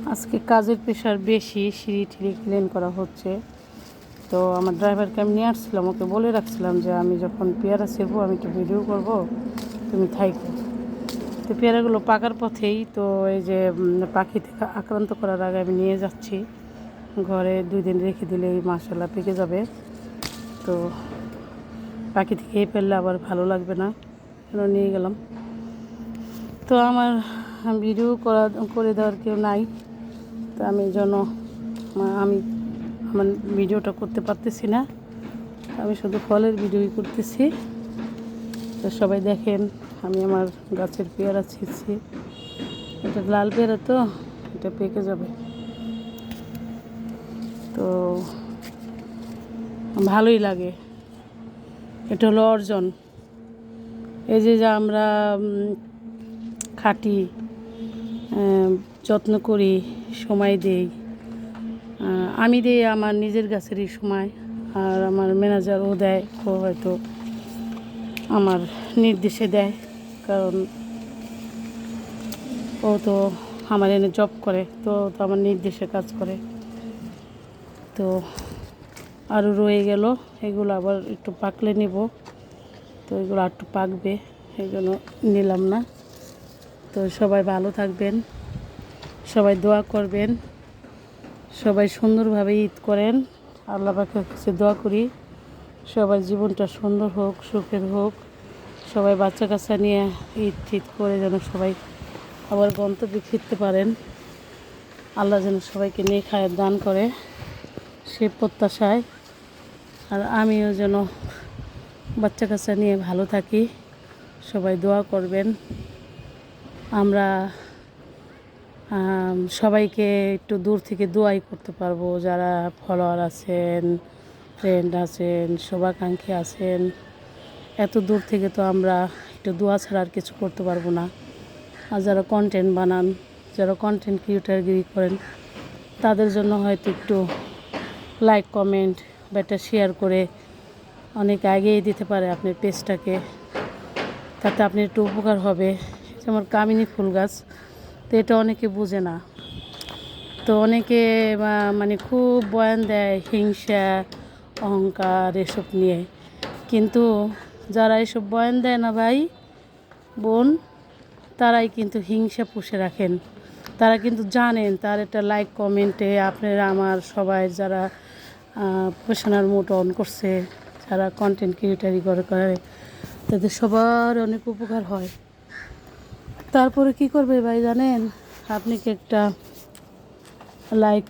আজকে কাজের প্রেশার বেশি, সিঁড়ি টিড়ি ক্লিন করা হচ্ছে। তো আমার ড্রাইভারকে আমি নিয়ে আসছিলাম, ওকে বলে রাখছিলাম যে আমি যখন পেয়ারা ছিঁড়বো আমি একটু ভিডিও করব, তুমি থাইকো। তো পেয়ারাগুলো পাকার পথেই তো এই যে পাখি থেকে আক্রান্ত করার আগে আমি নিয়ে যাচ্ছি ঘরে, 2 দিন রেখে দিলেই মাশাআল্লাহ পেকে যাবে। তো পাখি থেকে ফেললে আবার ভালো লাগবে না, নিয়ে গেলাম। তো আমার ভিডিও করে দেওয়ার কেউ নাই, তো আমি এই জন্য আমি আমার ভিডিওটা করতে পারতেছি না, আমি শুধু ফলের ভিডিওই করতেছি। তো সবাই দেখেন আমি আমার গাছের পেয়ারা ছিঁড়ছি। এটা লাল পেয়ারা, তো এটা পেকে যাবে। তো ভালোই লাগে, এটা হলো অর্জন। এই যে যা আমরা খাটি, যত্ন করি, সময় দেই, আমি দিই আমার নিজের গাছেরই সময়, আর আমার ম্যানেজার ও দেয়, ও হয়তো আমার নির্দেশে দেয়, কারণ ও তো আমার এনে জব করে, তো আমার নির্দেশে কাজ করে। তো আরও রয়ে গেল, এগুলো আবার একটু পাকলে নেব। তো এগুলো আর একটু পাকবে, এই জন্য নিলাম না। তো সবাই ভালো থাকবেন, সবাই দোয়া করবেন, সবাই সুন্দরভাবে ঈদ করেন। আল্লাহ পাকের কাছে দোয়া করি সবার জীবনটা সুন্দর হোক, সুখের হোক। সবাই বাচ্চা কাচ্চা নিয়ে ঈদ করে যেন সবাই আবার গন্তব্যে ফিরতে পারেন। আল্লাহ যেন সবাইকে নিয়ে খায়ের দান করে, সে প্রত্যাশায়। আর আমিও যেন বাচ্চা কাচ্চা নিয়ে ভালো থাকি, সবাই দোয়া করবেন। আমরা সবাইকে একটু দূর থেকে দোয়াই করতে পারবো, যারা ফলোয়ার আছেন, ফ্রেন্ড আছেন, শুভাকাঙ্ক্ষী আছেন। এত দূর থেকে তো আমরা একটু দোয়া ছাড়া আর কিছু করতে পারবো না। আর যারা কন্টেন্ট বানান, যারা কন্টেন্ট ক্রিয়েটারগিরি করেন, তাদের জন্য হয়তো একটু লাইক, কমেন্ট বা একটা শেয়ার করে অনেক এগিয়ে দিতে পারে আপনার পেজটাকে, তাতে আপনার একটু উপকার হবে। যেমন কামিনী ফুল গাছ, তো এটা অনেকে বোঝে না। তো অনেকে মানে খুব বয়ান দেয় হিংসা, অহংকার এসব নিয়ে, কিন্তু যারা এসব বয়ান দেয় না ভাই বোন, তারাই কিন্তু হিংসা পুষে রাখেন। তারা কিন্তু জানেন তার একটা লাইক কমেন্টে আপনারা আমার সবাই যারা প্রফেশনাল মোড অন করছে, যারা কন্টেন্ট ক্রিয়েটারি করে, তাদের সবার অনেক উপকার হয়। তারপরে কি করবে ভাই জানেন, আপনি কি একটা লাইক